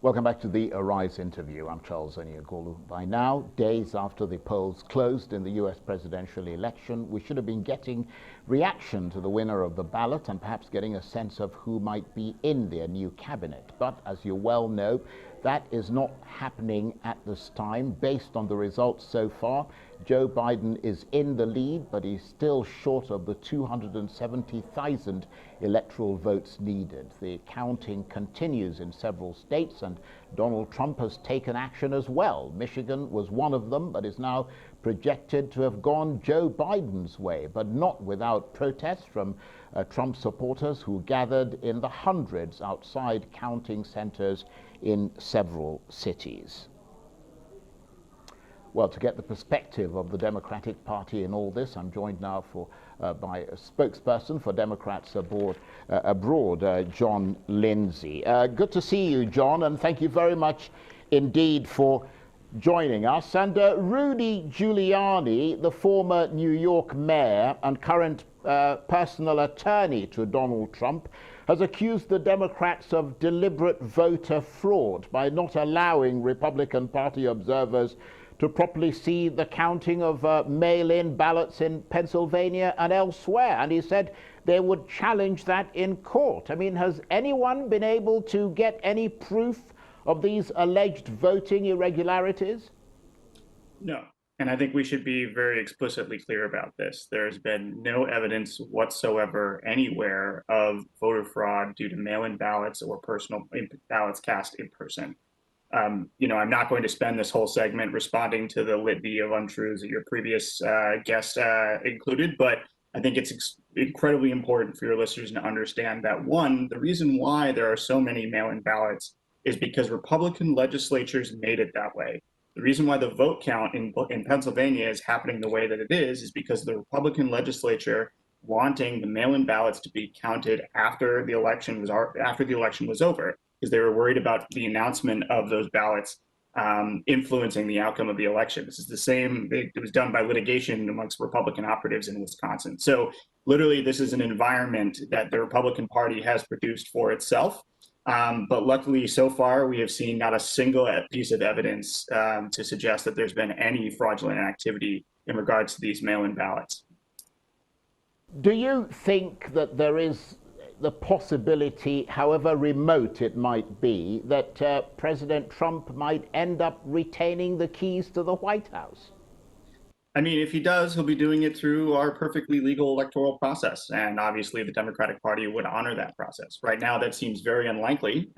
Welcome back to the Arise interview. I'm Charles Oniagolu. By now, days after the polls closed in the U.S. presidential election, we should have been getting reaction to the winner of the ballot and perhaps getting a sense of who might be in their new cabinet. But as you well know, that is not happening at this time. Based on the results so far, Joe Biden is in the lead, but he's still short of the 270,000 electoral votes needed. The counting continues in several states, and Donald Trump has taken action as well. Michigan was one of them, but is now projected to have gone Joe Biden's way, but not without protests from Trump supporters who gathered in the hundreds outside counting centers in several cities. Well, to get the perspective of the Democratic Party in all this, I'm joined now by a spokesperson for Democrats abroad, John Lindsay. Good to see you, John, and thank you very much indeed for joining us. And Rudy Giuliani, the former New York mayor and current personal attorney to Donald Trump, has accused the Democrats of deliberate voter fraud by not allowing Republican Party observers to properly see the counting of mail-in ballots in Pennsylvania and elsewhere. And he said they would challenge that in court. I mean, has anyone been able to get any proof of these alleged voting irregularities? No. And I think we should be very explicitly clear about this. There's been no evidence whatsoever anywhere of voter fraud due to mail-in ballots or personal ballots cast in person. I'm not going to spend this whole segment responding to the litany of untruths that your previous guest included, but I think it's incredibly important for your listeners to understand that, one, the reason why there are so many mail-in ballots is because Republican legislatures made it that way. The reason why the vote count in Pennsylvania is happening the way that it is because the Republican legislature wanting the mail-in ballots to be counted after the election was over, because they were worried about the announcement of those ballots influencing the outcome of the election. This is the same, it was done by litigation amongst Republican operatives in Wisconsin. So literally, this is an environment that the Republican Party has produced for itself. But luckily, so far, we have seen not a single piece of evidence to suggest that there's been any fraudulent activity in regards to these mail-in ballots. Do you think that there is the possibility, however remote it might be, that President Trump might end up retaining the keys to the White House? I mean, if he does, he'll be doing it through our perfectly legal electoral process. And obviously, the Democratic Party would honor that process. Right now, that seems very unlikely.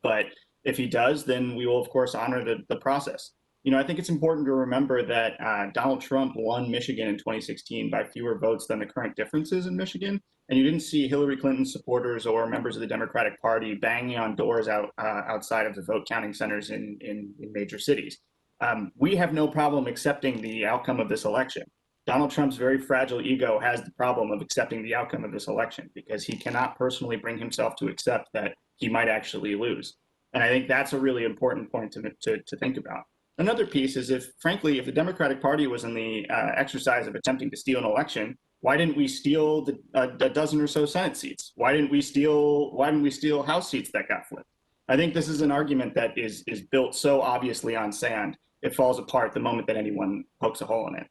But if he does, then we will, of course, honor the process. I think it's important to remember that Donald Trump won Michigan in 2016 by fewer votes than the current differences in Michigan. And you didn't see Hillary Clinton supporters or members of the Democratic Party banging on doors outside of the vote counting centers in major cities. We have no problem accepting the outcome of this election. Donald Trump's very fragile ego has the problem of accepting the outcome of this election because he cannot personally bring himself to accept that he might actually lose. And I think that's a really important point to think about. Another piece is if the Democratic Party was in the exercise of attempting to steal an election, why didn't we steal a dozen or so Senate seats? Why didn't we steal House seats that got flipped? I think this is an argument that is built so obviously on sand, it falls apart the moment that anyone pokes a hole in it.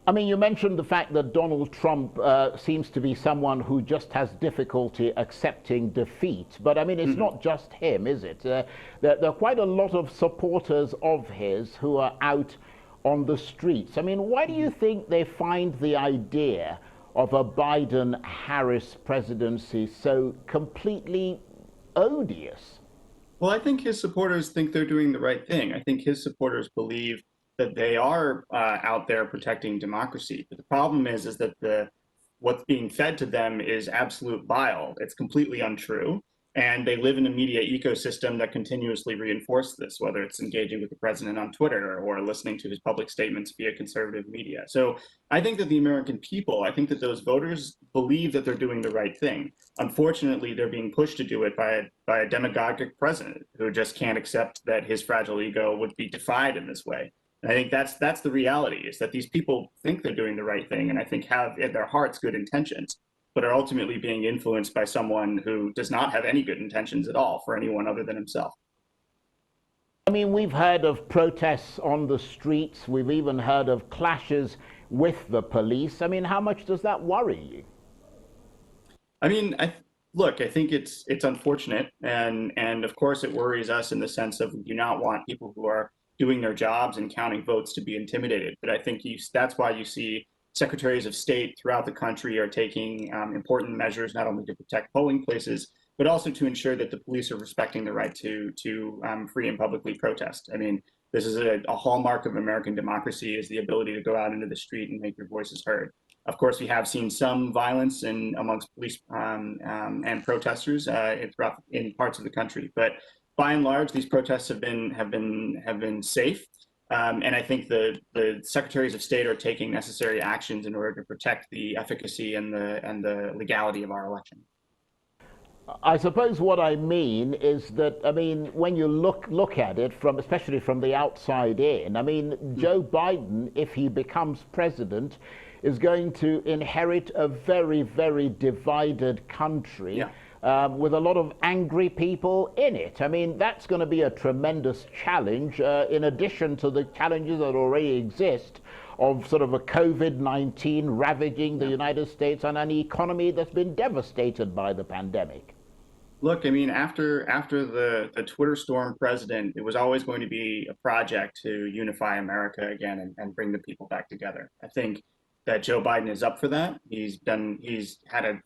I mean, you mentioned the fact that Donald Trump seems to be someone who just has difficulty accepting defeat. But I mean, it's not just him, is it? There are quite a lot of supporters of his who are out on the streets. I mean, why do you think they find the idea of a Biden-Harris presidency so completely odious? Well, I think his supporters think they're doing the right thing. I think his supporters believe that they are out there protecting democracy. But the problem is that what's being fed to them is absolute bile. It's completely untrue. And they live in a media ecosystem that continuously reinforces this, whether it's engaging with the president on Twitter or listening to his public statements via conservative media. So I think that the American people, I think that those voters believe that they're doing the right thing. Unfortunately, they're being pushed to do it by a demagogic president who just can't accept that his fragile ego would be defied in this way. And I think that's the reality, is that these people think they're doing the right thing and I think have in their hearts good intentions. but are ultimately being influenced by someone who does not have any good intentions at all for anyone other than himself. I mean, we've heard of protests on the streets. We've even heard of clashes with the police. I mean, how much does that worry you? I mean, look, I think it's unfortunate, and of course it worries us in the sense of we do not want people who are doing their jobs and counting votes to be intimidated. But I think that's why you see secretaries of state throughout the country are taking important measures not only to protect polling places, but also to ensure that the police are respecting the right to free and publicly protest. I mean, this is a hallmark of American democracy, is the ability to go out into the street and make your voices heard. Of course, we have seen some violence amongst police and protesters in parts of the country, but by and large, these protests have been safe. And I think the secretaries of state are taking necessary actions in order to protect the efficacy and the legality of our election. I suppose what I mean is that, I mean, when you look at it from, especially from the outside in, I mean, Joe Biden, if he becomes president, is going to inherit a very, very divided country. Yeah. With a lot of angry people in it. I mean, that's going to be a tremendous challenge, in addition to the challenges that already exist of sort of a COVID-19 ravaging the United States and an economy that's been devastated by the pandemic. Look, I mean, after the Twitter storm president, it was always going to be a project to unify America again and bring the people back together. I think that Joe Biden is up for that. He's had a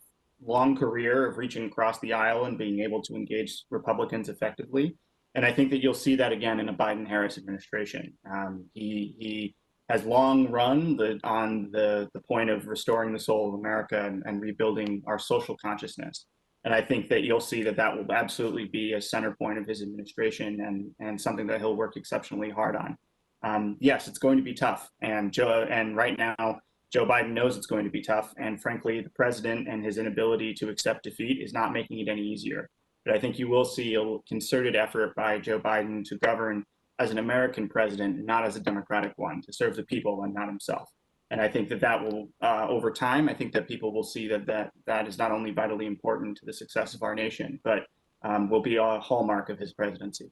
long career of reaching across the aisle and being able to engage Republicans effectively. And I think that you'll see that again in a Biden-Harris administration. He has long run on the point of restoring the soul of America and rebuilding our social consciousness. And I think that you'll see that that will absolutely be a center point of his administration and something that he'll work exceptionally hard on. Yes, it's going to be tough. And right now, Joe Biden knows it's going to be tough, and frankly, the president and his inability to accept defeat is not making it any easier. But I think you will see a concerted effort by Joe Biden to govern as an American president, not as a Democratic one, to serve the people and not himself. And I think that will, over time, I think that people will see that is not only vitally important to the success of our nation, but will be a hallmark of his presidency.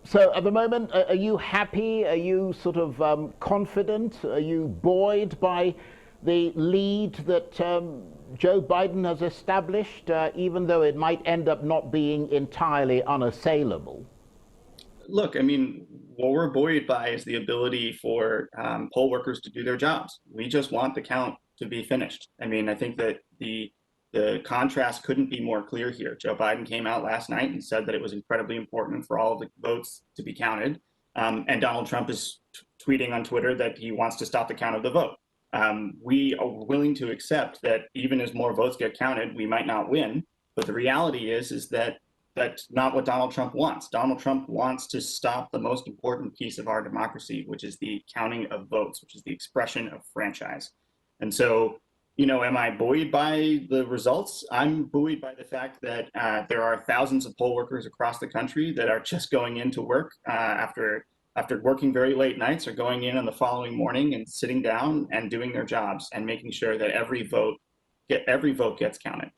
So at the moment, are you happy? Are you sort of confident? Are you buoyed by the lead that Joe Biden has established, even though it might end up not being entirely unassailable? Look, I mean, what we're buoyed by is the ability for poll workers to do their jobs. We just want the count to be finished. I mean, I think that the contrast couldn't be more clear here. Joe Biden came out last night and said that it was incredibly important for all of the votes to be counted. And Donald Trump is tweeting on Twitter that he wants to stop the count of the vote. We are willing to accept that even as more votes get counted, we might not win. But the reality is that that's not what Donald Trump wants. Donald Trump wants to stop the most important piece of our democracy, which is the counting of votes, which is the expression of franchise. And so, you know, am I buoyed by the results? I'm buoyed by the fact that there are thousands of poll workers across the country that are just going into work after working very late nights, or going in on the following morning and sitting down and doing their jobs and making sure that every vote gets counted.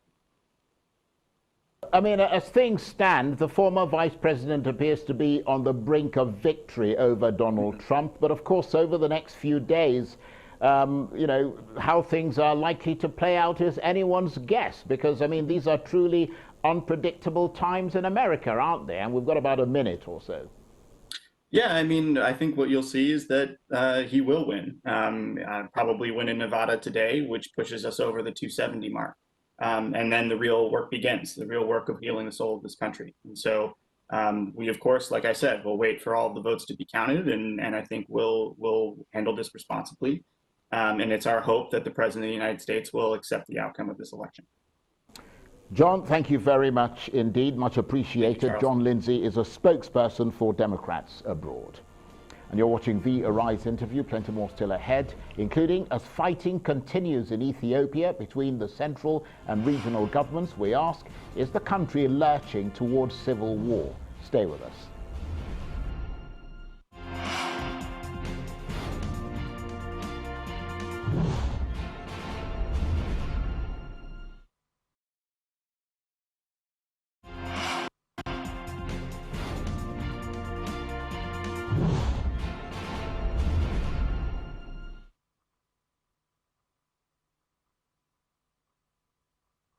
I mean, as things stand, the former vice president appears to be on the brink of victory over Donald Trump. But of course, over the next few days, you know, how things are likely to play out is anyone's guess, because, I mean, these are truly unpredictable times in America, aren't they? And we've got about a minute or so. Yeah, I mean, I think what you'll see is that he will win, probably win in Nevada today, which pushes us over the 270 mark. And then the real work begins, the real work of healing the soul of this country. And so we, of course, like I said, we'll wait for all the votes to be counted, and I think we'll handle this responsibly. And it's our hope that the President of the United States will accept the outcome of this election. John, thank you very much indeed. Much appreciated. John Lindsay is a spokesperson for Democrats abroad. And you're watching the Arise interview. Plenty more still ahead, including as fighting continues in Ethiopia between the central and regional governments. We ask, is the country lurching towards civil war? Stay with us.